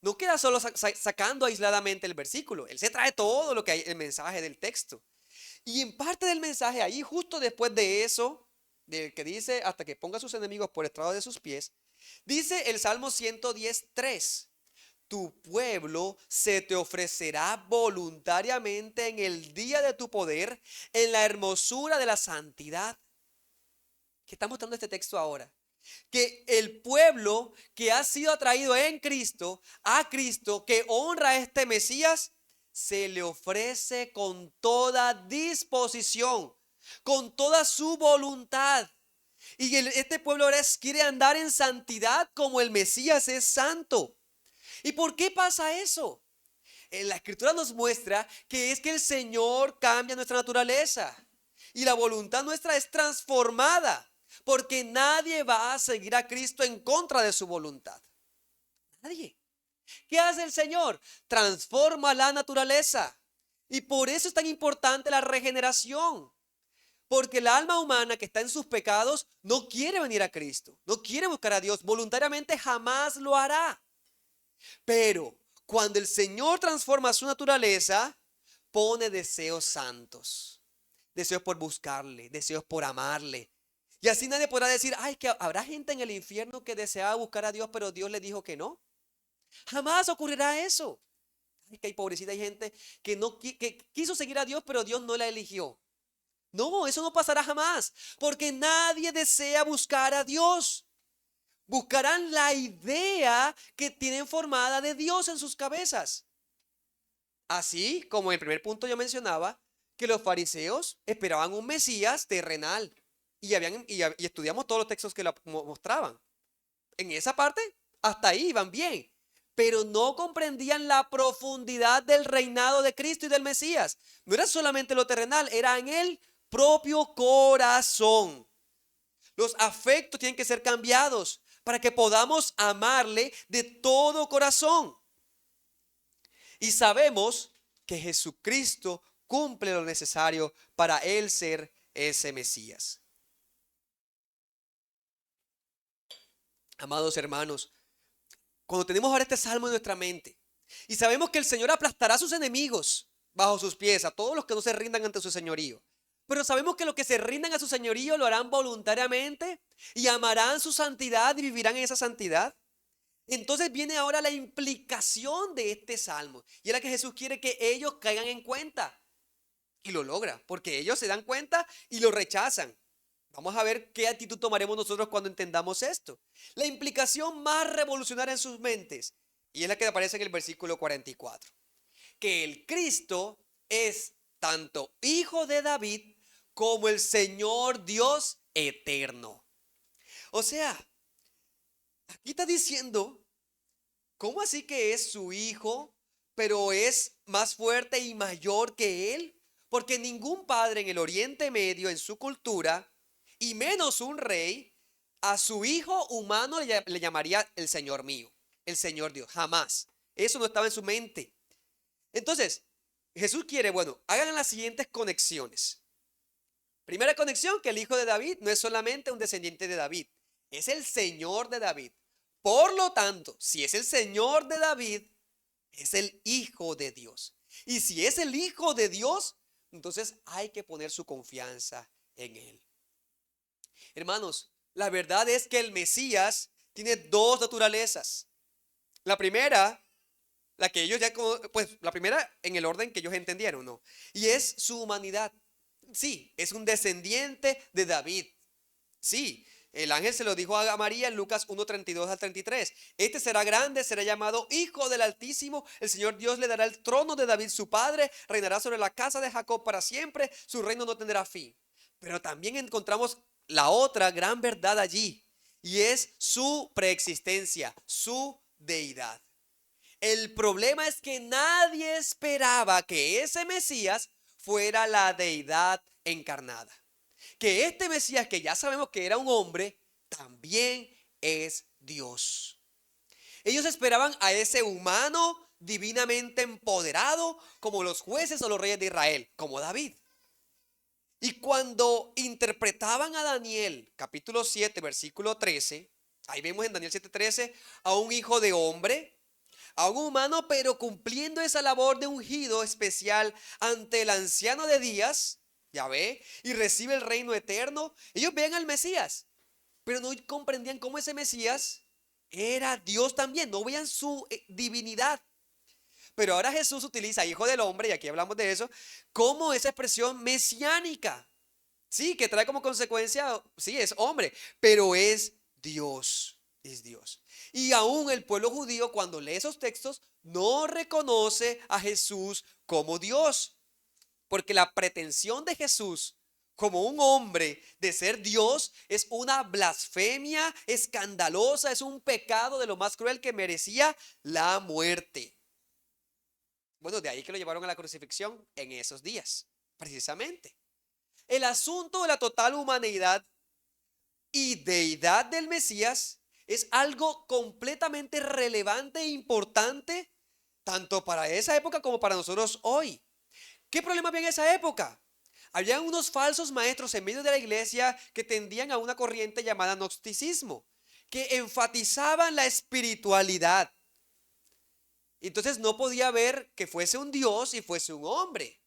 no queda solo sacando aisladamente el versículo. Él se trae todo lo que hay, el mensaje del texto. Y en parte del mensaje ahí, justo después de eso, del que dice hasta que ponga a sus enemigos por estrado de sus pies, dice el Salmo 110:3. Tu pueblo se te ofrecerá voluntariamente en el día de tu poder, en la hermosura de la santidad. ¿Qué está mostrando este texto ahora? Que el pueblo que ha sido atraído en Cristo, a Cristo, que honra a este Mesías, se le ofrece con toda disposición, con toda su voluntad. Y este pueblo ahora quiere andar en santidad como el Mesías es santo. ¿Y por qué pasa eso? La escritura nos muestra que es que el Señor cambia nuestra naturaleza y la voluntad nuestra es transformada, porque nadie va a seguir a Cristo en contra de su voluntad. Nadie. ¿Qué hace el Señor? Transforma la naturaleza. Y por eso es tan importante la regeneración. Porque el alma humana que está en sus pecados no quiere venir a Cristo, no quiere buscar a Dios, voluntariamente jamás lo hará. Pero cuando el Señor transforma su naturaleza, pone deseos santos, deseos por buscarle, deseos por amarle. Y así nadie podrá decir, ay, que habrá gente en el infierno que deseaba buscar a Dios, pero Dios le dijo que no. Jamás ocurrirá eso. Ay, que hay pobrecita, hay gente que que quiso seguir a Dios, pero Dios no la eligió. No, eso no pasará jamás, porque nadie desea buscar a Dios. Buscarán la idea que tienen formada de Dios en sus cabezas. Así como en el primer punto yo mencionaba que los fariseos esperaban un Mesías terrenal y estudiamos todos los textos que lo mostraban. En esa parte, hasta ahí iban bien, pero no comprendían la profundidad del reinado de Cristo y del Mesías. No era solamente lo terrenal, era en el propio corazón. Los afectos tienen que ser cambiados para que podamos amarle de todo corazón. Y sabemos que Jesucristo cumple lo necesario para él ser ese Mesías. Amados hermanos, cuando tenemos ahora este salmo en nuestra mente y sabemos que el Señor aplastará a sus enemigos bajo sus pies, a todos los que no se rindan ante su señorío, pero sabemos que los que se rindan a su señorío lo harán voluntariamente y amarán su santidad y vivirán en esa santidad. Entonces viene ahora la implicación de este salmo y es la que Jesús quiere que ellos caigan en cuenta y lo logra, porque ellos se dan cuenta y lo rechazan. Vamos a ver qué actitud tomaremos nosotros cuando entendamos esto. La implicación más revolucionaria en sus mentes, y es la que aparece en el versículo 44, que el Cristo es tanto hijo de David como el Señor Dios eterno. O sea, aquí está diciendo, ¿cómo así que es su hijo, pero es más fuerte y mayor que él? Porque ningún padre en el Oriente Medio, en su cultura, y menos un rey, a su hijo humano le llamaría el Señor mío, el Señor Dios, jamás. Eso no estaba en su mente. Entonces, Jesús quiere, bueno, hagan las siguientes conexiones. Primera conexión, que el hijo de David no es solamente un descendiente de David, es el Señor de David. Por lo tanto, si es el Señor de David, es el Hijo de Dios. Y si es el Hijo de Dios, entonces hay que poner su confianza en Él. Hermanos, la verdad es que el Mesías tiene dos naturalezas. La primera, la que ellos ya, pues la primera en el orden que ellos entendieron, ¿no? Y es su humanidad. Sí, es un descendiente de David. Sí, el ángel se lo dijo a María en Lucas 1:32 al 33. Este será grande, será llamado Hijo del Altísimo. El Señor Dios le dará el trono de David su padre. Reinará sobre la casa de Jacob para siempre. Su reino no tendrá fin. Pero también encontramos la otra gran verdad allí. Y es su preexistencia, su deidad. El problema es que nadie esperaba que ese Mesías fuera la deidad encarnada. Que este Mesías, que ya sabemos que era un hombre, también es Dios. Ellos esperaban a ese humano divinamente empoderado como los jueces o los reyes de Israel, como David. Y cuando interpretaban a Daniel, capítulo 7, versículo 13, ahí vemos en Daniel 7:13 a un hijo de hombre, a un humano, pero cumpliendo esa labor de ungido especial ante el anciano de días, ya ve, y recibe el reino eterno. Ellos veían al Mesías, pero no comprendían cómo ese Mesías era Dios también, no veían su divinidad. Pero ahora Jesús utiliza hijo del hombre, y aquí hablamos de eso, como esa expresión mesiánica. Sí, que trae como consecuencia, sí, es hombre, pero es Dios, es Dios. Y aún el pueblo judío, cuando lee esos textos, no reconoce a Jesús como Dios. Porque la pretensión de Jesús como un hombre de ser Dios es una blasfemia escandalosa, es un pecado de lo más cruel que merecía la muerte. Bueno, de ahí que lo llevaron a la crucifixión en esos días, precisamente. El asunto de la total humanidad y deidad del Mesías es algo completamente relevante e importante tanto para esa época como para nosotros hoy. ¿Qué problema había en esa época? Había unos falsos maestros en medio de la iglesia que tendían a una corriente llamada gnosticismo, que enfatizaban la espiritualidad. Entonces no podía ver que fuese un Dios y fuese un hombre.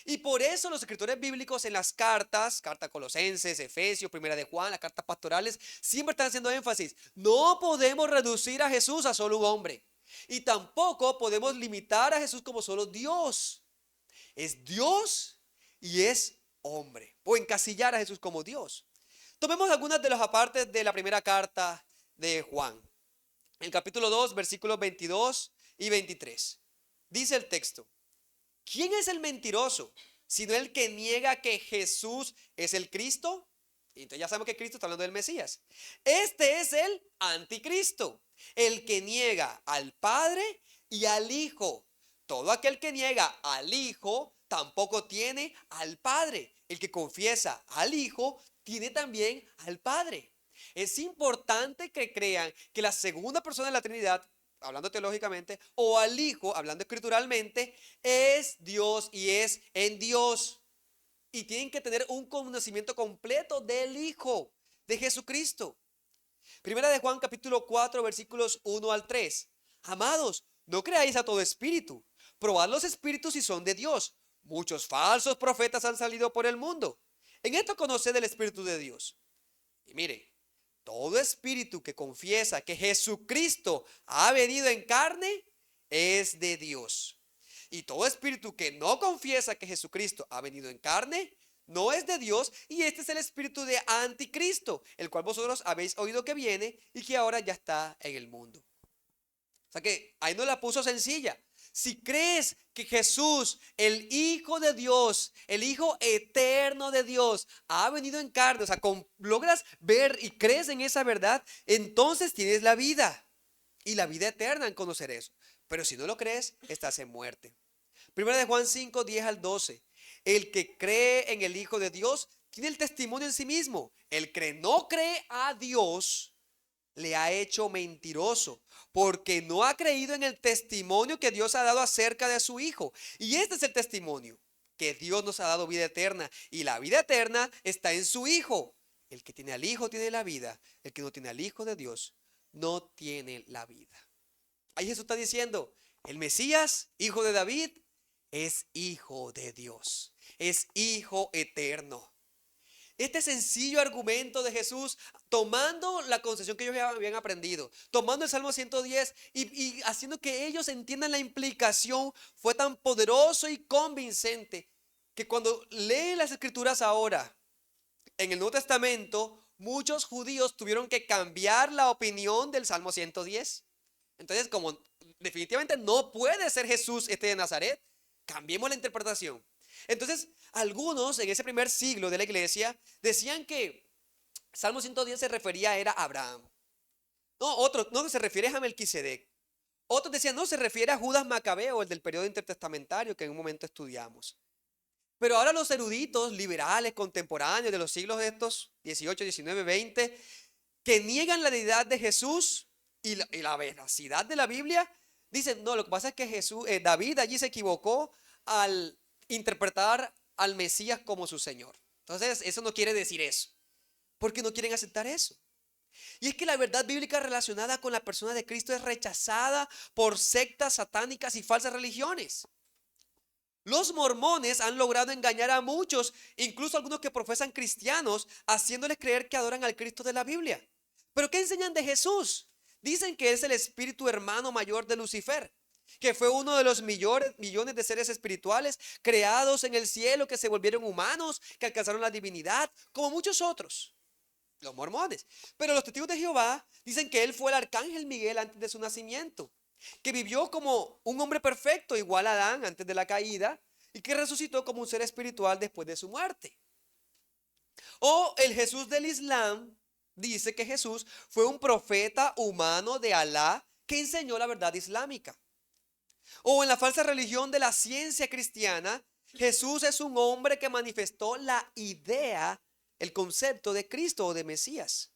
Y por eso los escritores bíblicos en las cartas, carta a Colosenses, Efesios, Primera de Juan, las cartas pastorales, siempre están haciendo énfasis. No podemos reducir a Jesús a solo un hombre. Y tampoco podemos limitar a Jesús como solo Dios. Es Dios y es hombre. O encasillar a Jesús como Dios. Tomemos algunas de las apartes de la primera carta de Juan. En el capítulo 2, versículos 22 y 23. Dice el texto: ¿quién es el mentiroso sino el que niega que Jesús es el Cristo? Y entonces ya sabemos que Cristo está hablando del Mesías. Este es el anticristo, el que niega al Padre y al Hijo. Todo aquel que niega al Hijo tampoco tiene al Padre. El que confiesa al Hijo tiene también al Padre. Es importante que crean que la segunda persona de la Trinidad, hablando teológicamente, o al Hijo, hablando escrituralmente, es Dios y es en Dios. Y tienen que tener un conocimiento completo del Hijo, de Jesucristo. Primera de Juan capítulo 4 versículos 1 al 3. Amados, no creáis a todo espíritu. Probad los espíritus si son de Dios. Muchos falsos profetas han salido por el mundo. En esto conoced el Espíritu de Dios. Y mire, todo espíritu que confiesa que Jesucristo ha venido en carne es de Dios. Y todo espíritu que no confiesa que Jesucristo ha venido en carne no es de Dios, y este es el espíritu de anticristo, el cual vosotros habéis oído que viene y que ahora ya está en el mundo. O sea que ahí no la puso sencilla. Si crees que Jesús, el Hijo de Dios, el Hijo eterno de Dios, ha venido en carne, o sea, logras ver y crees en esa verdad, entonces tienes la vida y la vida eterna en conocer eso. Pero si no lo crees, estás en muerte. Primera de Juan 5, 10 al 12. El que cree en el Hijo de Dios tiene el testimonio en sí mismo. El que no cree a Dios le ha hecho mentiroso, porque no ha creído en el testimonio que Dios ha dado acerca de su Hijo. Y este es el testimonio, que Dios nos ha dado vida eterna, y la vida eterna está en su Hijo. El que tiene al Hijo tiene la vida. El que no tiene al Hijo de Dios no tiene la vida. Ahí Jesús está diciendo, el Mesías, hijo de David, es hijo de Dios, es hijo eterno. Este sencillo argumento de Jesús, tomando la concepción que ellos ya habían aprendido, tomando el Salmo 110 y haciendo que ellos entiendan la implicación, fue tan poderoso y convincente que cuando leen las Escrituras ahora, en el Nuevo Testamento, muchos judíos tuvieron que cambiar la opinión del Salmo 110. Entonces, como definitivamente no puede ser Jesús este de Nazaret, cambiemos la interpretación. Entonces, algunos en ese primer siglo de la iglesia decían que Salmo 110 se refería era a Abraham. No, otros, no, se refiere a Melquisedec. Otros decían, no, se refiere a Judas Macabeo, el del periodo intertestamentario que en un momento estudiamos. Pero ahora los eruditos liberales contemporáneos de los siglos de estos 18, 19, 20, que niegan la deidad de Jesús y la veracidad de la Biblia, dicen, no, lo que pasa es que David allí se equivocó al interpretar al Mesías como su Señor. Entonces, eso no quiere decir eso, porque no quieren aceptar eso. Y es que la verdad bíblica relacionada con la persona de Cristo es rechazada por sectas satánicas y falsas religiones. Los mormones han logrado engañar a muchos, incluso algunos que profesan cristianos, haciéndoles creer que adoran al Cristo de la Biblia. ¿Pero qué enseñan de Jesús? Dicen que es el espíritu hermano mayor de Lucifer, que fue uno de los millones de seres espirituales creados en el cielo, que se volvieron humanos, que alcanzaron la divinidad, como muchos otros, los mormones. Pero los testigos de Jehová dicen que él fue el arcángel Miguel antes de su nacimiento, que vivió como un hombre perfecto, igual a Adán antes de la caída, y que resucitó como un ser espiritual después de su muerte. O el Jesús del Islam dice que Jesús fue un profeta humano de Alá que enseñó la verdad islámica. O en la falsa religión de la ciencia cristiana, Jesús es un hombre que manifestó la idea, el concepto de Cristo o de Mesías.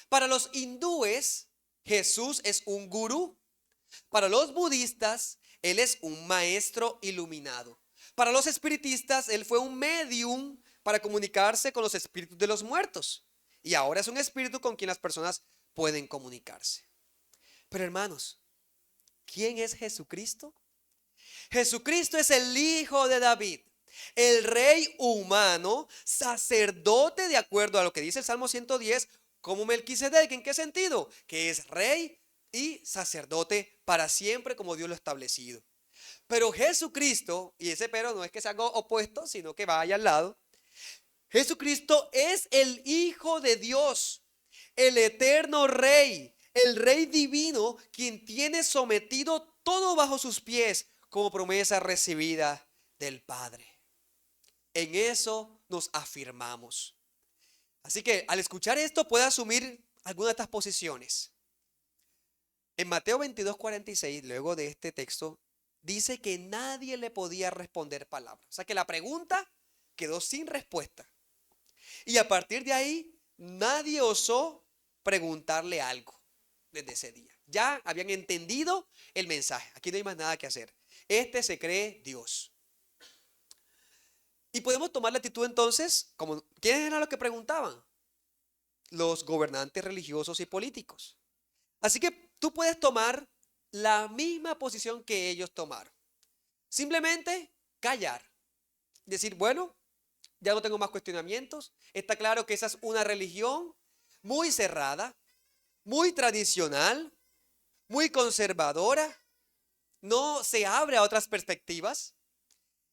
Para los hindúes, Jesús es un gurú. Para los budistas, él es un maestro iluminado. Para los espiritistas, él fue un medium para comunicarse con los espíritus de los muertos. Y ahora es un espíritu con quien las personas pueden comunicarse. Pero hermanos, ¿quién es Jesucristo? Jesucristo es el Hijo de David, el Rey humano, sacerdote de acuerdo a lo que dice el Salmo 110, como Melquisedec. ¿En qué sentido? Que es rey y sacerdote para siempre como Dios lo ha establecido. Pero Jesucristo, y ese pero no es que sea algo opuesto, sino que vaya al lado. Jesucristo es el Hijo de Dios, el eterno Rey, el Rey divino, quien tiene sometido todo bajo sus pies como promesa recibida del Padre. En eso nos afirmamos. Así que al escuchar esto puede asumir alguna de estas posiciones. En Mateo 22:46, luego de este texto, dice que nadie le podía responder palabra. O sea que la pregunta quedó sin respuesta. Y a partir de ahí, nadie osó preguntarle algo desde ese día. Ya habían entendido el mensaje. Aquí no hay más nada que hacer. Este se cree Dios. Y podemos tomar la actitud entonces, como ¿quiénes eran los que preguntaban? Los gobernantes religiosos y políticos. Así que tú puedes tomar la misma posición que ellos tomaron. Simplemente callar. Decir, bueno, ya no tengo más cuestionamientos. Está claro que esa es una religión muy cerrada, muy tradicional, muy conservadora. No se abre a otras perspectivas.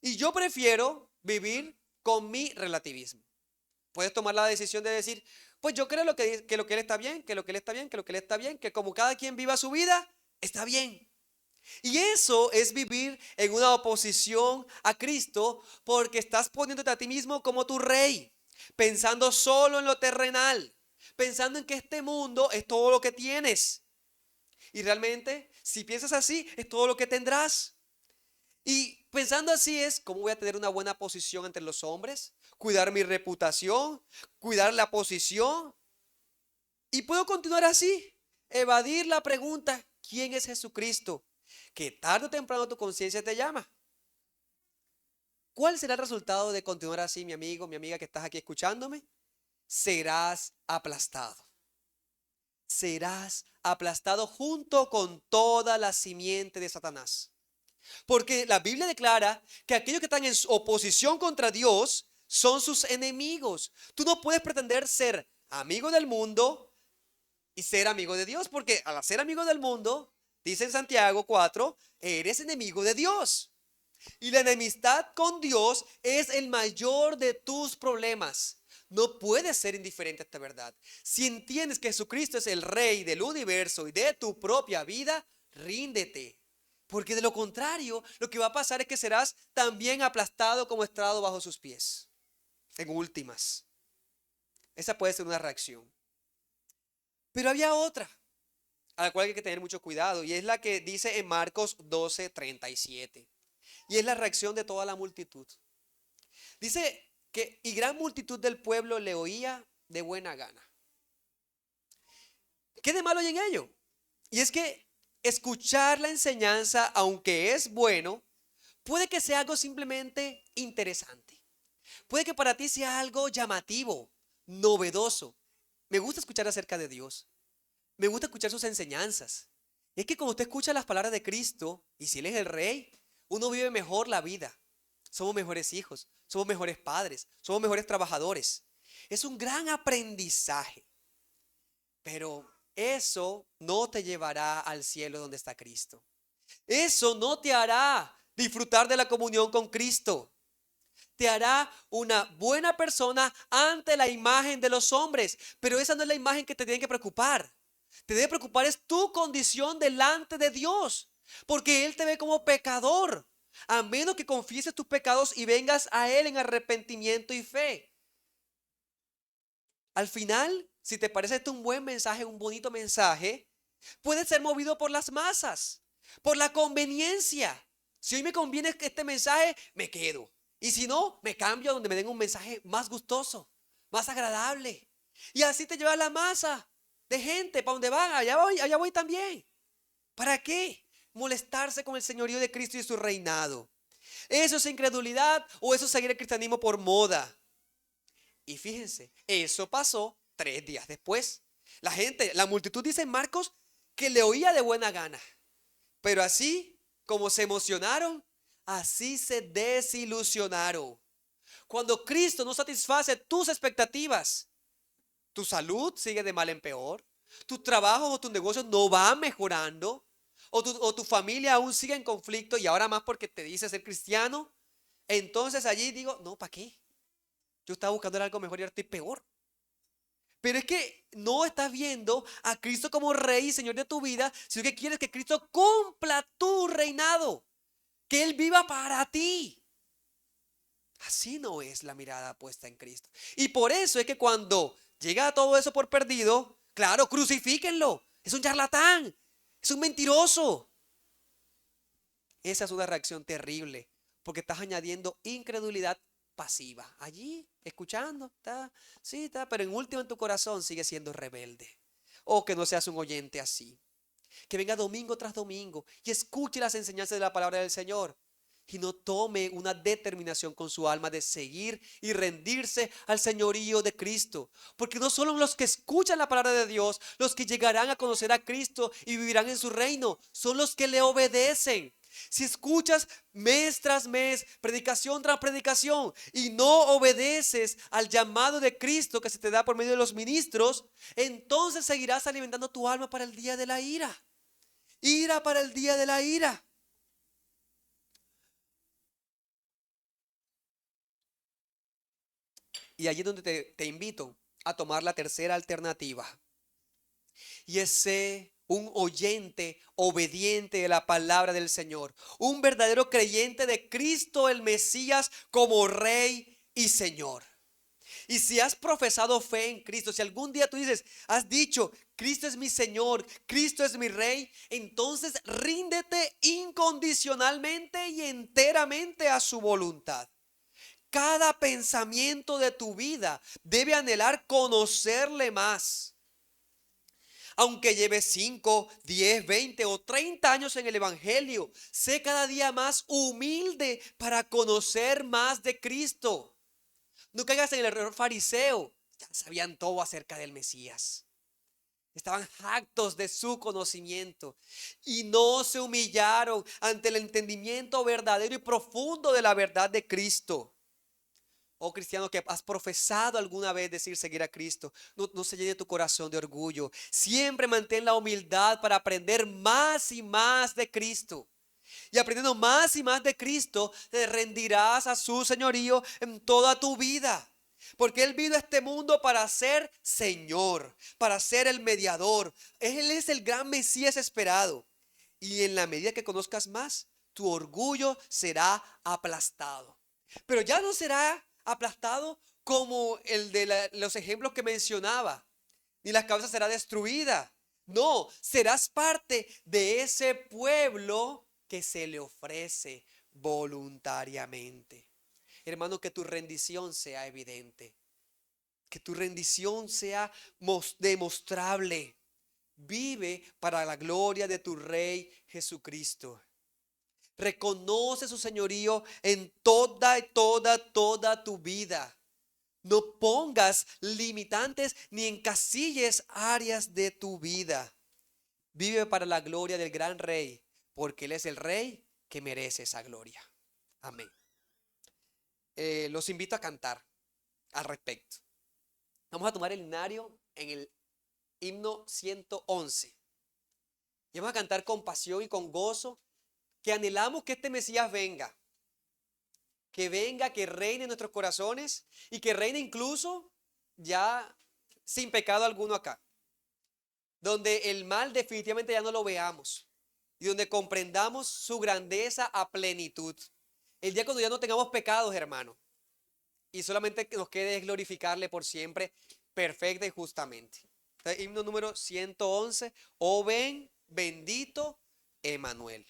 Y yo prefiero vivir con mi relativismo. Puedes tomar la decisión de decir, pues yo creo que lo que él está bien, que lo que él está bien, que lo que él está bien, que como cada quien viva su vida, está bien. Y eso es vivir en una oposición a Cristo porque estás poniéndote a ti mismo como tu rey, pensando solo en lo terrenal, pensando en que este mundo es todo lo que tienes. Y realmente, si piensas así, es todo lo que tendrás. Y pensando así es, ¿cómo voy a tener una buena posición entre los hombres? Cuidar mi reputación, cuidar la posición. Y puedo continuar así, evadir la pregunta, ¿quién es Jesucristo? Que tarde o temprano tu conciencia te llama. ¿Cuál será el resultado de continuar así, mi amigo, mi amiga que estás aquí escuchándome? Serás aplastado. Serás aplastado junto con toda la simiente de Satanás. Porque la Biblia declara que aquellos que están en oposición contra Dios son sus enemigos. Tú no puedes pretender ser amigo del mundo y ser amigo de Dios, porque al ser amigo del mundo, dice en Santiago 4, eres enemigo de Dios. Y la enemistad con Dios es el mayor de tus problemas. No puedes ser indiferente a esta verdad. Si entiendes que Jesucristo es el Rey del universo y de tu propia vida, ríndete. Porque de lo contrario, lo que va a pasar es que serás también aplastado como estrado bajo sus pies. En últimas. Esa puede ser una reacción. Pero había otra, a la cual hay que tener mucho cuidado, y es la que dice en Marcos 12:37. Y es la reacción de toda la multitud. Dice que, y gran multitud del pueblo le oía de buena gana. ¿Qué de malo hay en ello? Y es que escuchar la enseñanza, aunque es bueno, puede que sea algo simplemente interesante. Puede que para ti sea algo llamativo, novedoso. Me gusta escuchar acerca de Dios. Me gusta escuchar sus enseñanzas. Es que cuando usted escucha las palabras de Cristo, y si Él es el Rey, uno vive mejor la vida. Somos mejores hijos, somos mejores padres, somos mejores trabajadores. Es un gran aprendizaje. Pero eso no te llevará al cielo donde está Cristo. Eso no te hará disfrutar de la comunión con Cristo. Te hará una buena persona ante la imagen de los hombres. Pero esa no es la imagen que te tiene que preocupar. Te debe preocupar es tu condición delante de Dios. Porque Él te ve como pecador. A menos que confieses tus pecados y vengas a Él en arrepentimiento y fe. Al final, si te parece esto un buen mensaje, un bonito mensaje, puede ser movido por las masas, por la conveniencia. Si hoy me conviene este mensaje, me quedo. Y si no, me cambio a donde me den un mensaje más gustoso, más agradable. Y así te lleva la masa de gente. ¿Para dónde van? Allá voy también. ¿Para qué? Molestarse con el señorío de Cristo y su reinado. ¿Eso es incredulidad o eso es seguir el cristianismo por moda? Y fíjense, eso pasó 3 días después. La gente, la multitud dice en Marcos que le oía de buena gana. Pero así como se emocionaron, así se desilusionaron. Cuando Cristo no satisface tus expectativas, tu salud sigue de mal en peor, tus trabajos o tus negocios no van mejorando, o tu familia aún sigue en conflicto y ahora más porque te dice ser cristiano, entonces allí digo, no, ¿para qué? Yo estaba buscando algo mejor y ahora estoy peor. Pero es que no estás viendo a Cristo como Rey y Señor de tu vida, sino que quieres que Cristo cumpla tu reinado, que Él viva para ti. Así no es la mirada puesta en Cristo. Y por eso es que cuando llega todo eso por perdido, claro, crucifíquenlo. Es un charlatán, es un mentiroso. Esa es una reacción terrible, porque estás añadiendo incredulidad pasiva. Allí, escuchando, está, sí, está, pero en último en tu corazón sigue siendo rebelde. O que no seas un oyente así. Que venga domingo tras domingo y escuche las enseñanzas de la palabra del Señor. Y no tome una determinación con su alma de seguir y rendirse al señorío de Cristo. Porque no solo los que escuchan la palabra de Dios, los que llegarán a conocer a Cristo y vivirán en su reino, son los que le obedecen. Si escuchas mes tras mes, predicación tras predicación y no obedeces al llamado de Cristo que se te da por medio de los ministros, entonces seguirás alimentando tu alma para el día de la ira. Ira para el día de la ira. Y allí es donde te invito a tomar la tercera alternativa. Y es ser un oyente obediente de la palabra del Señor. Un verdadero creyente de Cristo el Mesías como Rey y Señor. Y si has profesado fe en Cristo, si algún día tú dices, has dicho, Cristo es mi Señor, Cristo es mi Rey, entonces ríndete incondicionalmente y enteramente a su voluntad. Cada pensamiento de tu vida debe anhelar conocerle más. Aunque lleves 5, 10, 20 o 30 años en el Evangelio, sé cada día más humilde para conocer más de Cristo. No caigas en el error fariseo. Ya sabían todo acerca del Mesías. Estaban hartos de su conocimiento y no se humillaron ante el entendimiento verdadero y profundo de la verdad de Cristo. Oh cristiano que has profesado alguna vez decir seguir a Cristo, no se llene tu corazón de orgullo. Siempre mantén la humildad para aprender más y más de Cristo. Y aprendiendo más y más de Cristo, te rendirás a su señorío en toda tu vida. Porque Él vino a este mundo para ser Señor, para ser el mediador. Él es el gran Mesías esperado. Y en la medida que conozcas más, tu orgullo será aplastado. Pero ya no será aplastado como el de los ejemplos que mencionaba, ni la cabeza será destruida. No, serás parte de ese pueblo que se le ofrece voluntariamente. Hermano, que tu rendición sea evidente, que tu rendición sea demostrable. Vive para la gloria de tu Rey Jesucristo. Reconoce su señorío en toda tu vida. No pongas limitantes ni encasilles áreas de tu vida. Vive para la gloria del gran Rey, porque Él es el Rey que merece esa gloria. Amén. Los invito a cantar al respecto. Vamos a tomar el himnario en el himno 111. Y vamos a cantar con pasión y con gozo, que anhelamos que este Mesías venga. Que venga, que reine en nuestros corazones y que reine incluso ya sin pecado alguno acá. Donde el mal definitivamente ya no lo veamos y donde comprendamos su grandeza a plenitud. El día cuando ya no tengamos pecados, hermano, y solamente nos quede glorificarle por siempre, perfecta y justamente. Entonces, himno número 111, oh ven, bendito Emanuel.